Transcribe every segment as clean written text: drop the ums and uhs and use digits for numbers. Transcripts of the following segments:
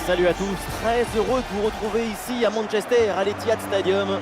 Salut à tous, très heureux de vous retrouver ici à Manchester, à l'Etihad Stadium.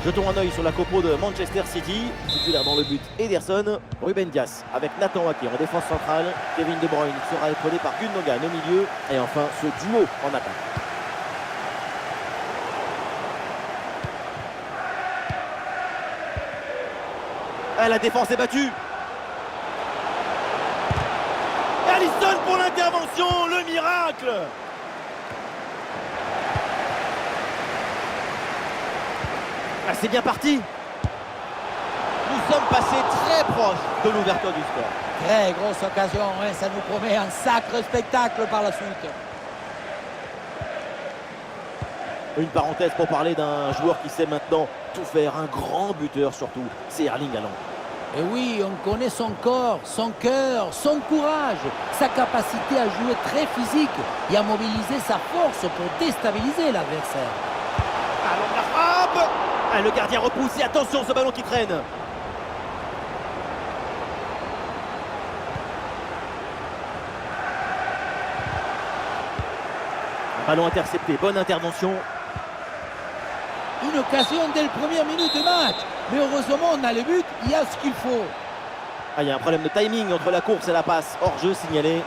Jetons un œil sur la compo de Manchester City. Titulaire dans le but, Ederson, Ruben Dias avec Nathan Ake en défense centrale. Kevin De Bruyne sera épaulé par Gundogan au milieu. Et enfin ce duo en attaque. La défense est battue. Et Alisson pour l'intervention, le miracle. C'est bien parti. Nous sommes passés très proches de l'ouverture du score. Très grosse occasion, hein, ça nous promet un sacré spectacle par la suite. Une parenthèse pour parler d'un joueur qui sait maintenant tout faire, un grand buteur surtout, c'est Erling Haaland. Et oui, on connaît son corps, son cœur, son courage, sa capacité à jouer très physique et à mobiliser sa force pour déstabiliser l'adversaire. Allons la frappe. Le gardien repousse et attention ce ballon qui traîne. Un ballon intercepté, bonne intervention. Une occasion dès le première minute de match. Mais heureusement, on a le but, il y a ce qu'il faut. Il y a un problème de timing entre la course et la passe. Hors-jeu signalé.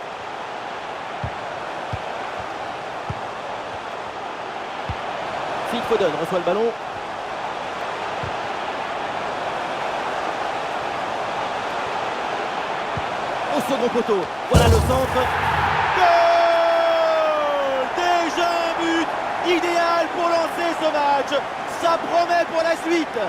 Phil Foden reçoit le ballon. Au second poteau, voilà le centre. Goal! Déjà un but idéal pour lancer ce match. Ça promet pour la suite.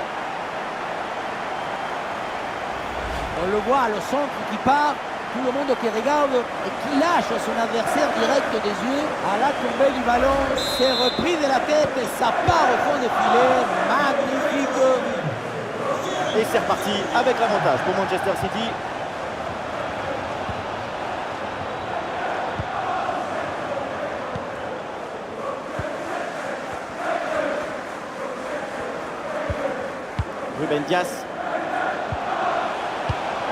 On le voit, le centre qui part, tout le monde qui regarde et qui lâche son adversaire direct des yeux. À la tombée du ballon, c'est repris de la tête et ça part au fond des filets. Magnifique. Et c'est reparti avec l'avantage pour Manchester City. Ruben Dias.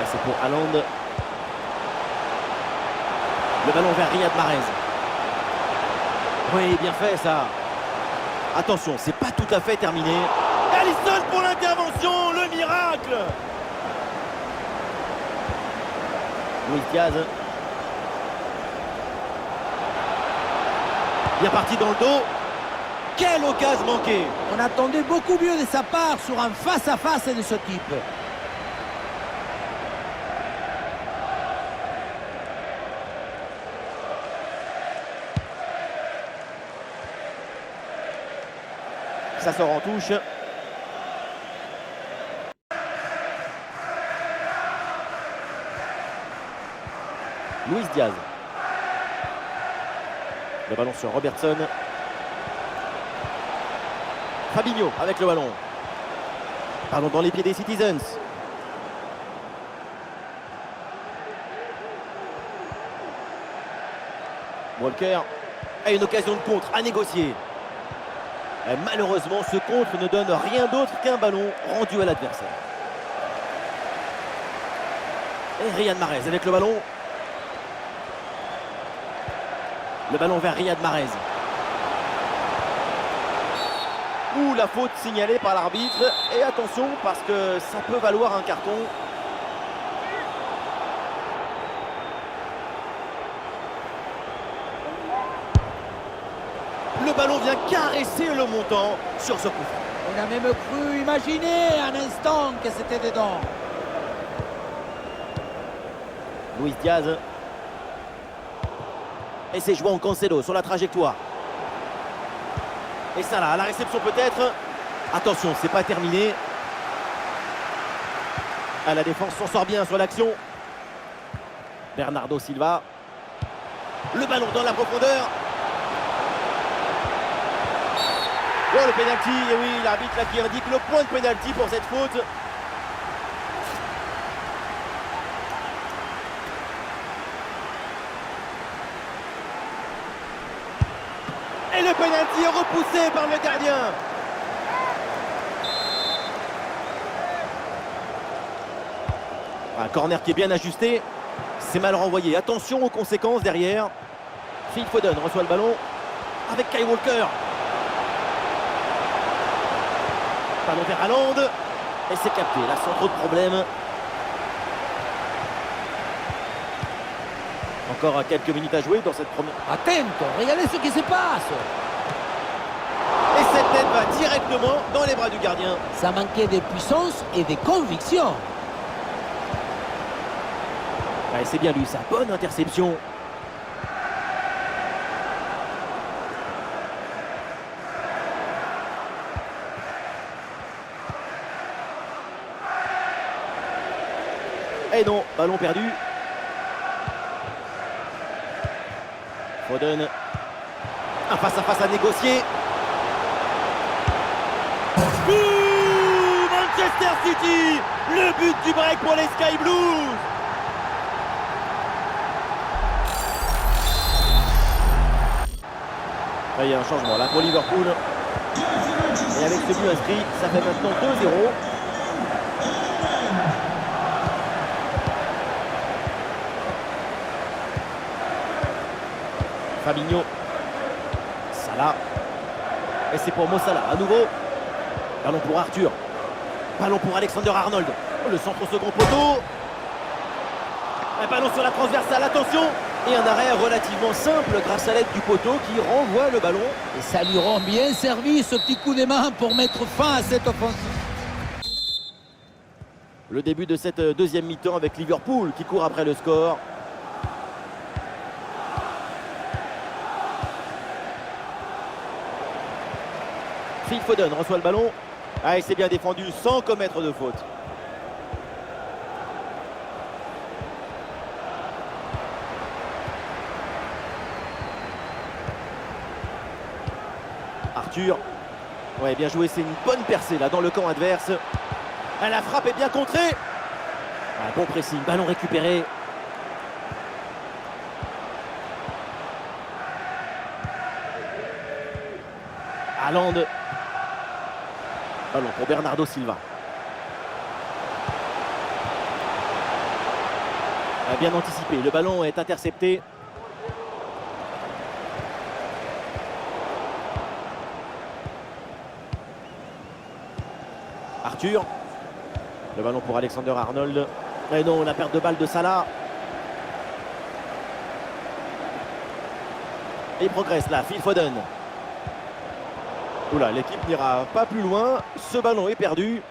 C'est pour Haaland. Le ballon vers Riyad Mahrez. Oui, bien fait ça. Attention, c'est pas tout à fait terminé. Alisson pour l'intervention, le miracle. Luis Diaz. Bien parti dans le dos. Quelle occasion manquée. On attendait beaucoup mieux de sa part sur un face-à-face de ce type. Ça sort en touche. Luis Diaz. Le ballon sur Robertson. Fabinho avec le ballon. Ballon dans les pieds des Citizens. Walker a une occasion de contre à négocier. Et malheureusement, ce contre ne donne rien d'autre qu'un ballon rendu à l'adversaire. Et Riyad Mahrez avec le ballon. Le ballon vers Riyad Mahrez. Ouh, la faute signalée par l'arbitre. Et attention, parce que ça peut valoir un carton. Le ballon vient caresser le montant sur ce coup. On a même cru imaginer un instant que c'était dedans. Luis Diaz. Et c'est João Cancelo sur la trajectoire. Et ça là, à la réception peut-être. Attention, c'est pas terminé. Ah, la défense s'en sort bien sur l'action. Bernardo Silva. Le ballon dans la profondeur. Oh, le pénalty. Et oui, l'arbitre là qui indique le point de pénalty pour cette faute. Et le pénalty est repoussé par le gardien. Un corner qui est bien ajusté. C'est mal renvoyé. Attention aux conséquences derrière. Phil Foden reçoit le ballon avec Kyle Walker. Ballon vers Haaland. Et c'est capté. Là, sans trop de problèmes. Encore quelques minutes à jouer dans cette première. Attento, regardez ce qui se passe. Et cette tête va directement dans les bras du gardien. Ça manquait de puissance et de conviction. Ouais, c'est bien lui, sa bonne interception. Et non, ballon perdu. Foden. Un face-à-face à négocier. Ouh, Manchester City, le but du break pour les Sky Blues. Là, il y a un changement là pour Liverpool. Et avec ce but inscrit, ça fait maintenant 2-0. Fabinho. Salah. Et c'est pour Mo Salah à nouveau. Ballon pour Arthur. Ballon pour Alexander Arnold. Le centre au second poteau. Un ballon sur la transversale, attention. Et un arrêt relativement simple grâce à l'aide du poteau qui renvoie le ballon. Et ça lui rend bien servi ce petit coup de main pour mettre fin à cette offensive. Le début de cette deuxième mi-temps avec Liverpool qui court après le score. Phil Foden reçoit le ballon. Ah, il s'est bien défendu sans commettre de faute. Arthur. Ouais, bien joué, c'est une bonne percée là dans le camp adverse. Ah, la frappe est bien contrée. Ah, bon pressing, ballon récupéré. Haaland. Ballon pour Bernardo Silva. Ah, bien anticipé, le ballon est intercepté. Arthur. Le ballon pour Alexander Arnold. Et non, la perte de balle de Salah. Et il progresse là, Phil Foden. Oula, l'équipe n'ira pas plus loin. Ce ballon est perdu.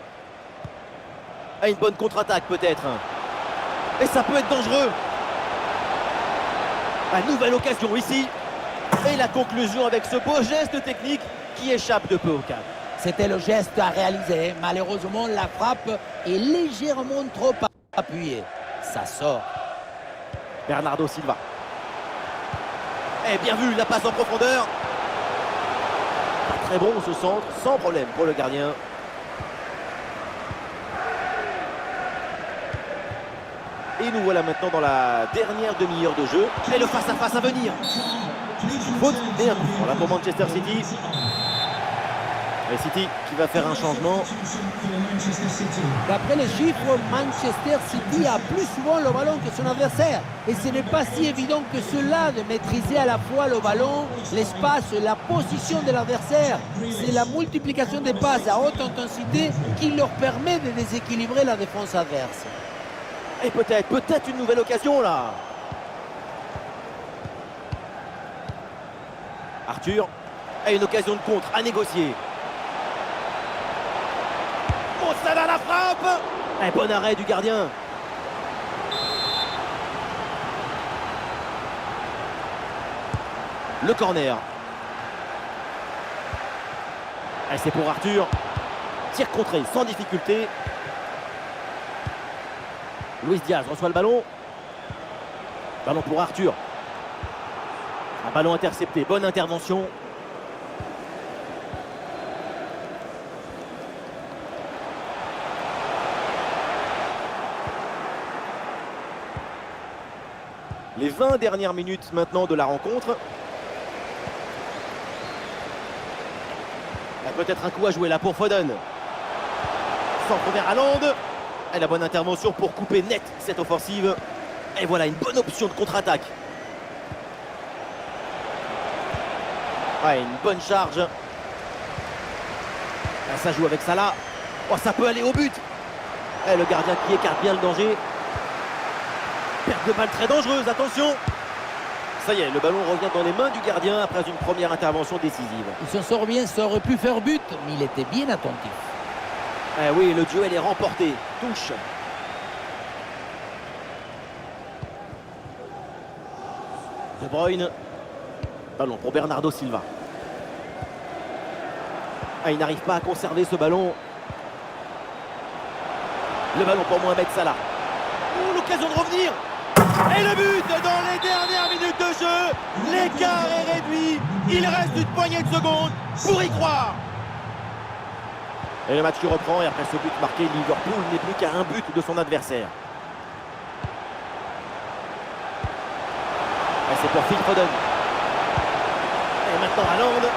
Ah, une bonne contre-attaque peut-être. Et ça peut être dangereux. Ah, nouvelle occasion ici. Et la conclusion avec ce beau geste technique qui échappe de peu au cadre. C'était le geste à réaliser. Malheureusement, la frappe est légèrement trop appuyée. Ça sort. Bernardo Silva. Et bien vu, la passe en profondeur. Très bon ce centre, sans problème pour le gardien. Et nous voilà maintenant dans la dernière demi-heure de jeu. Et le face-à-face à venir. Faute et un coup franc là pour Manchester City. Et City qui va faire un changement. D'après les chiffres, Manchester City a plus souvent le ballon que son adversaire. Et ce n'est pas si évident que cela de maîtriser à la fois le ballon, l'espace, la position de l'adversaire. C'est la multiplication des passes à haute intensité qui leur permet de déséquilibrer la défense adverse. Et peut-être une nouvelle occasion là. Arthur a une occasion de contre à négocier. Oh, ça va la frappe. Un bon arrêt du gardien. Le corner. Et c'est pour Arthur. Tir contré sans difficulté. Luis Diaz reçoit le ballon. Ballon pour Arthur. Un ballon intercepté, bonne intervention. Les 20 dernières minutes maintenant de la rencontre. Il y a peut-être un coup à jouer là pour Foden. Centre vers Haaland. Et la bonne intervention pour couper net cette offensive. Et voilà une bonne option de contre-attaque. Ouais, une bonne charge. Là, ça joue avec Salah. Oh, ça peut aller au but. Et le gardien qui écarte bien le danger. Perte de balle très dangereuse, attention. Ça y est, le ballon revient dans les mains du gardien après une première intervention décisive. Il s'en sort bien, ça aurait pu faire but, mais il était bien attentif. Eh oui, le duel est remporté. Touche. De Bruyne. Ballon pour Bernardo Silva. Ah, il n'arrive pas à conserver ce ballon. Le ballon pour Mohamed Salah. Oh, l'occasion de revenir. Et le but dans les dernières minutes de jeu. L'écart est réduit. Il reste une poignée de secondes pour y croire. Et le match qui reprend. Et après ce but marqué, Liverpool n'est plus qu'à un but de son adversaire. Et c'est pour Phil Foden. Et maintenant Haaland.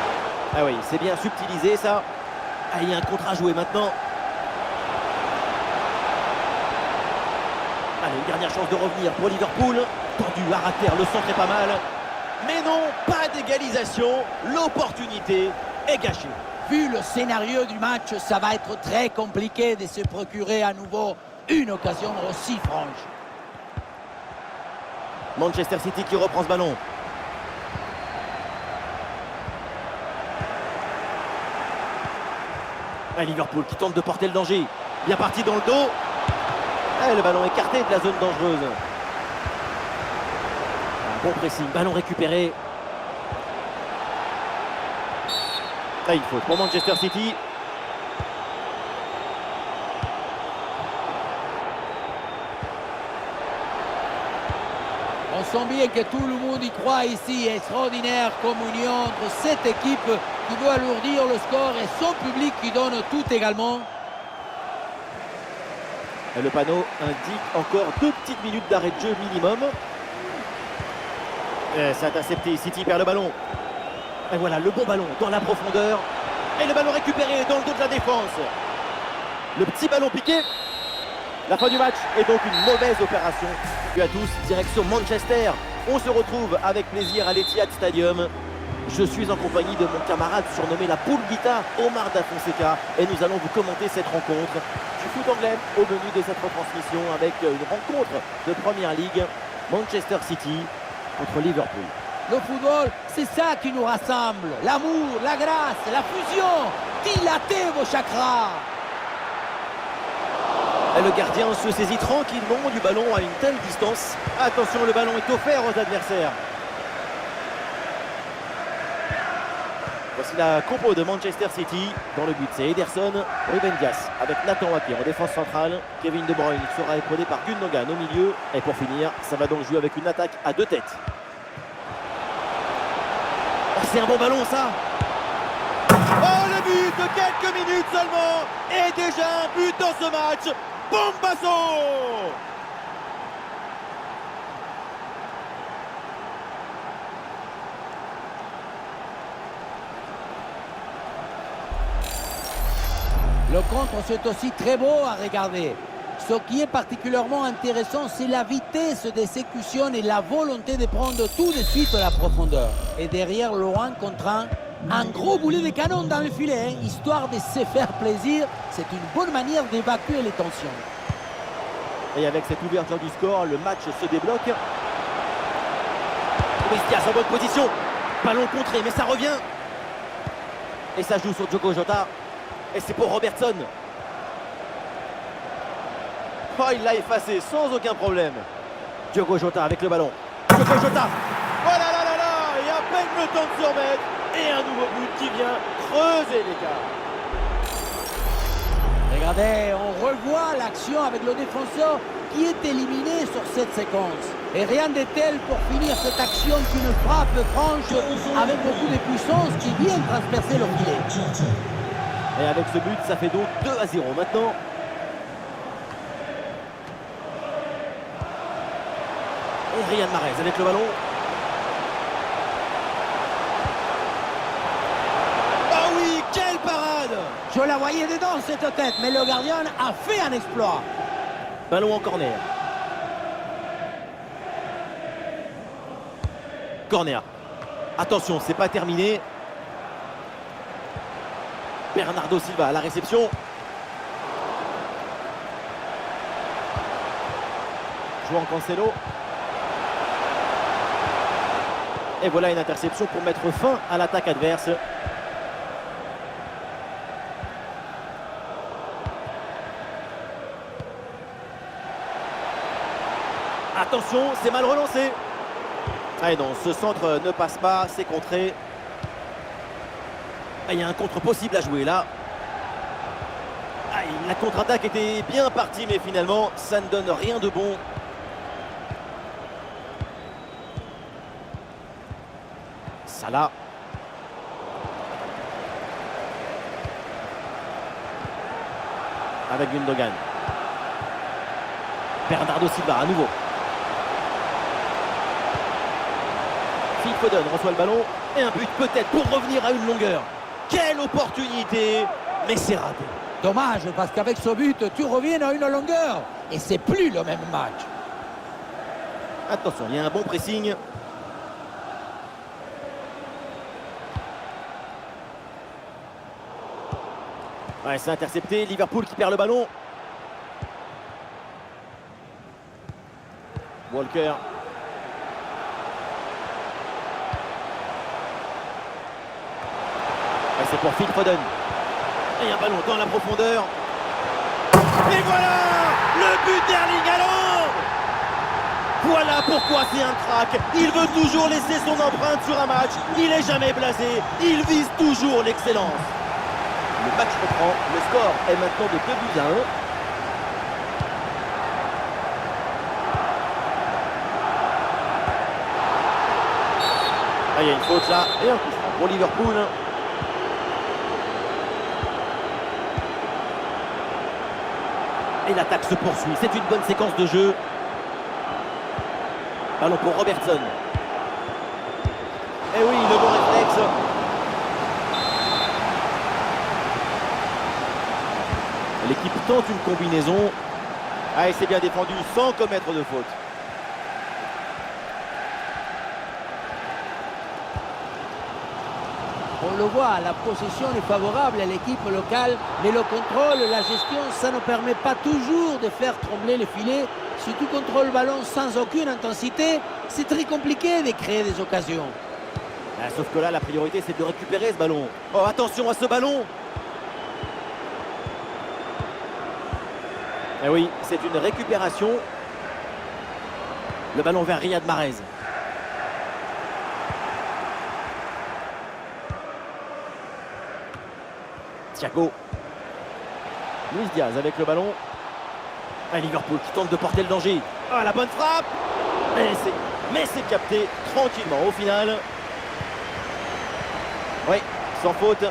Ah oui, c'est bien subtilisé ça. Ah, il y a un contre à jouer maintenant. Allez, une dernière chance de revenir pour Liverpool. Tendu à rater, le centre est pas mal. Mais non, pas d'égalisation. L'opportunité est gâchée. Vu le scénario du match, ça va être très compliqué de se procurer à nouveau une occasion aussi franche. Manchester City qui reprend ce ballon. Et Liverpool qui tente de porter le danger. Bien parti dans le dos. Et le ballon écarté de la zone dangereuse. Un bon pressing, ballon récupéré. Là, il faut pour Manchester City. On sent bien que tout le monde y croit ici. Extraordinaire communion entre cette équipe qui veut alourdir le score et son public qui donne tout également. Et le panneau indique encore 2 petites minutes d'arrêt de jeu minimum. Et c'est intercepté, City perd le ballon. Et voilà le bon ballon dans la profondeur. Et le ballon récupéré dans le dos de la défense. Le petit ballon piqué. La fin du match est donc une mauvaise opération. Salut à tous, direction Manchester. On se retrouve avec plaisir à l'Etihad Stadium. Je suis en compagnie de mon camarade surnommé la Pulguita, Omar Da Fonseca. Et nous allons vous commenter cette rencontre du foot anglais au menu de cette retransmission avec une rencontre de Première Ligue. Manchester City contre Liverpool. Le football, c'est ça qui nous rassemble. L'amour, la grâce, la fusion. Dilatez vos chakras. Et le gardien se saisit tranquillement du ballon à une telle distance. Attention, le ballon est offert aux adversaires. Voici la compo de Manchester City. Dans le but, c'est Ederson, Ruben Dias avec Nathan Ake en défense centrale. Kevin De Bruyne sera épaulé par Gundogan au milieu. Et pour finir, ça va donc jouer avec une attaque à 2 têtes. Oh, c'est un bon ballon ça. Oh, le but de quelques minutes seulement. Et déjà un but dans ce match. Bombasso! Le contre, c'est aussi très beau à regarder. Ce qui est particulièrement intéressant, c'est la vitesse d'exécution et la volonté de prendre tout de suite la profondeur. Et derrière, loin contre un gros boulet de canon dans le filet, hein, histoire de se faire plaisir. C'est une bonne manière d'évacuer les tensions. Et avec cette ouverture du score, le match se débloque. Luis Diaz en bonne position. Ballon contré, mais ça revient. Et ça joue sur Diogo Jota. Et c'est pour Robertson. Oh, il l'a effacé sans aucun problème. Diogo Jota avec le ballon. Diogo Jota. Oh là là là là. Et à peine le temps de se remettre. Et un nouveau but qui vient creuser l'écart. Regardez, on revoit l'action avec le défenseur qui est éliminé sur cette séquence. Et rien de tel pour finir cette action qu'une frappe franche avec beaucoup de puissance qui vient transpercer le filet. Et avec ce but, ça fait donc 2-0 maintenant. Et Riyad Mahrez avec le ballon. Ah oui, quelle parade! Je la voyais dedans cette tête, mais le gardien a fait un exploit. Ballon en corner. Corner. Attention, c'est pas terminé. Bernardo Silva à la réception. João Cancelo. Et voilà une interception pour mettre fin à l'attaque adverse. Attention, c'est mal relancé. Ah non, ce centre ne passe pas, c'est contré. Ah, il y a un contre possible à jouer là. Ah, la contre-attaque était bien partie, mais finalement, ça ne donne rien de bon. Salah. Avec Gundogan. Bernardo Silva à nouveau. Phil Foden reçoit le ballon. Et un but peut-être pour revenir à une longueur. Quelle opportunité! Mais c'est raté. Dommage, parce qu'avec ce but, tu reviens à une longueur. Et c'est plus le même match. Attention, il y a un bon pressing. Ouais, c'est intercepté. Liverpool qui perd le ballon. Walker. Ouais, c'est pour Phil Foden. Et un ballon dans la profondeur. Et voilà le but d'Erling Haaland. Voilà pourquoi c'est un crack. Il veut toujours laisser son empreinte sur un match. Il n'est jamais blasé. Il vise toujours l'excellence. Le match reprend. Le score est maintenant de 2-1. Ah, il y a une faute là. Et un coup franc pour Liverpool. Et l'attaque se poursuit. C'est une bonne séquence de jeu. Ballon pour Robertson. Et oui, le bon réflexe. L'équipe tente une combinaison. Ah, et c'est bien défendu sans commettre de faute. On le voit, la possession est favorable à l'équipe locale, mais le contrôle, la gestion, ça ne permet pas toujours de faire trembler le filet. Si tu contrôles le ballon sans aucune intensité, c'est très compliqué de créer des occasions. Ah, sauf que là, la priorité, c'est de récupérer ce ballon. Oh, attention à ce ballon! Eh oui, c'est une récupération. Le ballon vers Riyad Mahrez. Thiago. Luis Diaz avec le ballon. Et Liverpool qui tente de porter le danger. Ah, la bonne frappe! Mais c'est capté tranquillement au final. Oui, sans faute.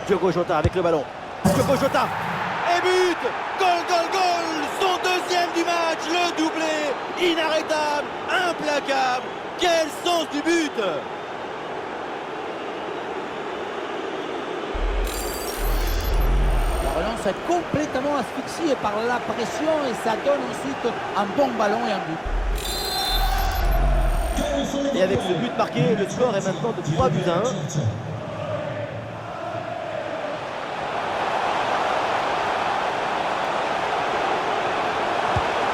Diogo Jota avec le ballon. Diogo Jota. Et but! Goal, goal, goal! Son deuxième du match, le doublé. Inarrêtable, implacable. Quel sens du but! La relance est complètement asphyxiée par la pression et ça donne ensuite un bon ballon et un but. Et avec ce but marqué, le score est maintenant de 3-1.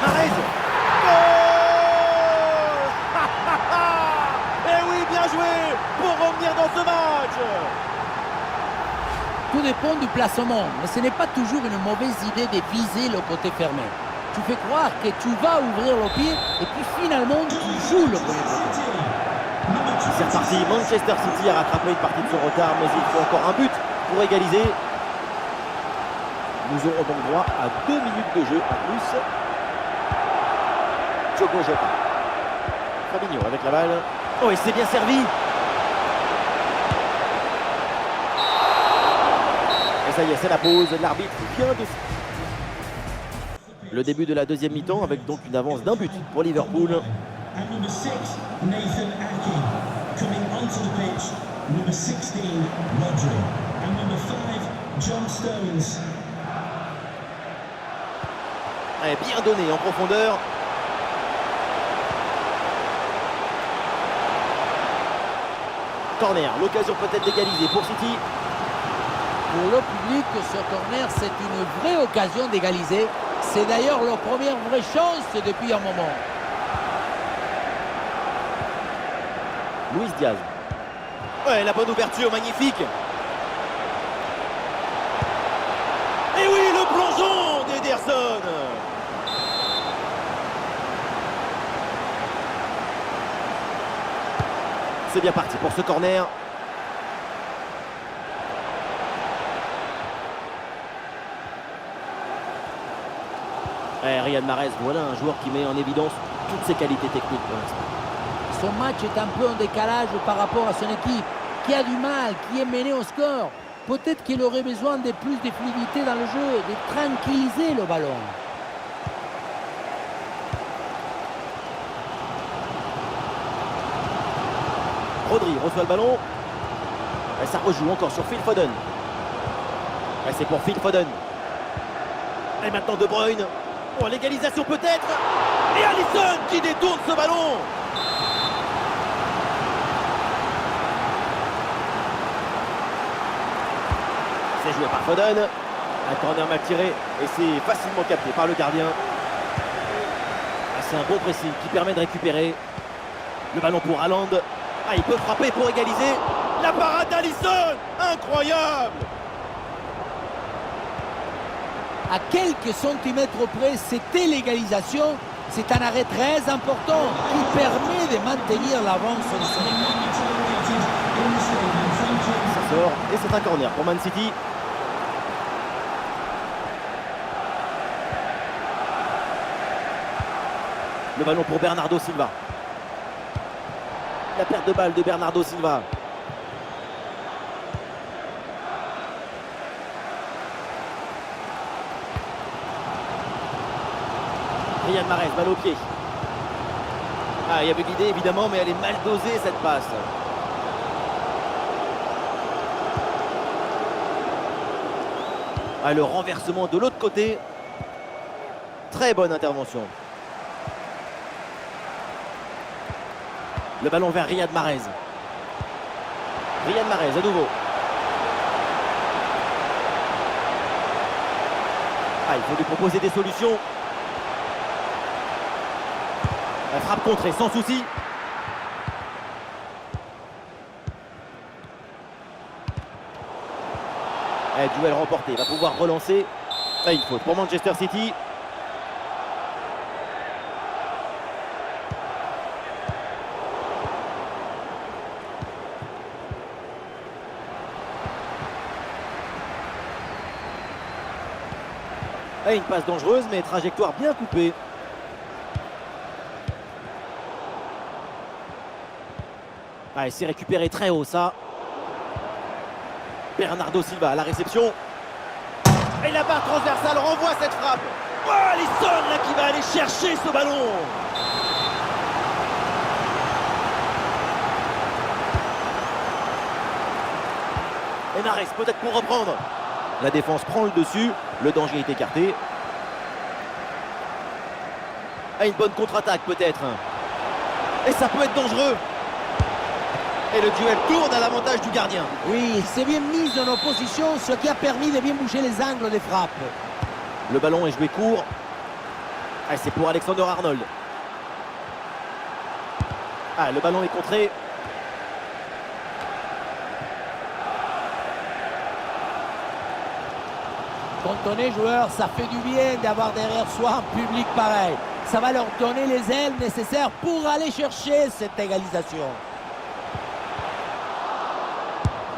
Mahrez. Goal! Et oui, bien joué pour revenir dans ce match. Tout dépend du placement, mais ce n'est pas toujours une mauvaise idée de viser le côté fermé. Tu fais croire que tu vas ouvrir le pied et puis finalement tu joues le premier côté. C'est reparti. Manchester City a rattrapé une partie de son retard, mais il faut encore un but pour égaliser. Nous aurons donc droit à 2 minutes de jeu en plus. Diogo Jota. Fabinho avec la balle. Oh, et c'est bien servi. Et ça y est, c'est la pause. L'arbitre vient de... Le début de la deuxième mi-temps avec donc une avance d'un but pour Liverpool. And number 6, Nathan Ake. Coming onto the pitch, number 16, Rodri. And number 5, John Stones. Ouais, bien donné en profondeur. Corner, l'occasion peut-être d'égaliser pour City. Pour le public, ce corner, c'est une vraie occasion d'égaliser. C'est d'ailleurs leur première vraie chance depuis un moment. Luis Diaz. Ouais, la bonne ouverture, magnifique. Et oui, le plongeon d'Ederson. C'est bien parti pour ce corner. Riyad Mahrez, voilà un joueur qui met en évidence toutes ses qualités techniques pour l'instant. Son match est un peu en décalage par rapport à son équipe, qui a du mal, qui est mené au score. Peut-être qu'il aurait besoin de plus de fluidité dans le jeu, de tranquilliser le ballon. Rodri reçoit le ballon. Et ça rejoue encore sur Phil Foden. Et c'est pour Phil Foden. Et maintenant De Bruyne. Oh, l'égalisation peut-être. Et Alisson qui détourne ce ballon. C'est joué par Foden. Un corner mal tiré. Et c'est facilement capté par le gardien. C'est un bon pressing qui permet de récupérer. Le ballon pour Haaland. Ah, il peut frapper pour égaliser. La parade d'Alisson. Incroyable. À quelques centimètres près, c'était l'égalisation. C'est un arrêt très important qui permet de maintenir l'avance de son équipe. Ça sort et c'est un corner pour Man City. Le ballon pour Bernardo Silva. La perte de balle de Bernardo Silva. Riyad Mahrez, balle au pied. Ah, il y avait l'idée évidemment, mais elle est mal dosée cette passe. Ah, le renversement de l'autre côté. Très bonne intervention. Le ballon vers Riyad Mahrez. Riyad Mahrez à nouveau. Ah, il faut lui proposer des solutions. La frappe contrée sans souci. Duel remporté, il va pouvoir relancer. Ah, une faute pour Manchester City. Ah, une passe dangereuse mais trajectoire bien coupée. Ah, il s'est récupéré très haut ça. Bernardo Silva à la réception. Et la barre transversale renvoie cette frappe. Oh, Alisson là qui va aller chercher ce ballon. Et Mahrez peut-être pour reprendre. La défense prend le dessus. Le danger est écarté. Ah, une bonne contre-attaque peut-être. Et ça peut être dangereux. Et le duel tourne à l'avantage du gardien. Oui, c'est bien mis en opposition, ce qui a permis de bien bouger les angles des frappes. Le ballon est joué court. Ah, c'est pour Alexander-Arnold. Ah, le ballon est contré. Quand on est joueur, ça fait du bien d'avoir derrière soi un public pareil. Ça va leur donner les ailes nécessaires pour aller chercher cette égalisation.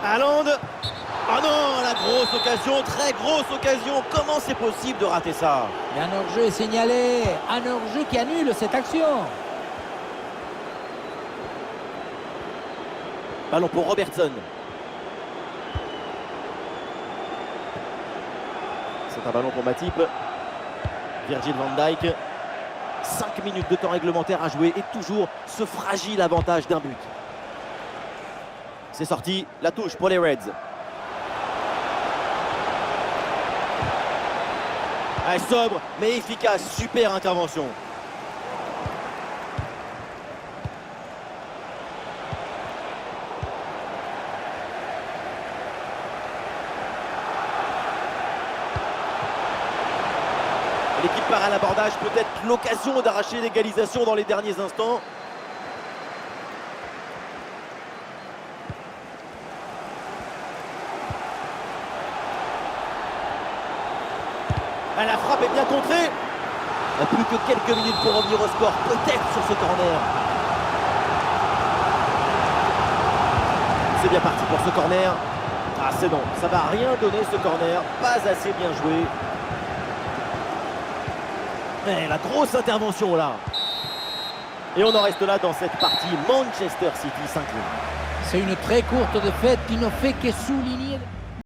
Haaland. Oh non, la grosse occasion, très grosse occasion. Comment c'est possible de rater ça? Et un hors-jeu est signalé. Un hors-jeu qui annule cette action. Ballon pour Robertson. C'est un ballon pour Matip. Virgil van Dijk. 5 minutes de temps réglementaire à jouer et toujours ce fragile avantage d'un but. C'est sorti, la touche pour les Reds. Ah, sobre mais efficace, super intervention. L'équipe part à l'abordage, peut-être l'occasion d'arracher l'égalisation dans les derniers instants. La frappe est bien contrée. Il n'y a plus que quelques minutes pour revenir au score, peut-être sur ce corner. C'est bien parti pour ce corner. Ah, c'est bon, ça va rien donner ce corner, pas assez bien joué. Mais la grosse intervention là. Et on en reste là dans cette partie. Manchester City s'incline. C'est une très courte défaite qui ne fait que souligner...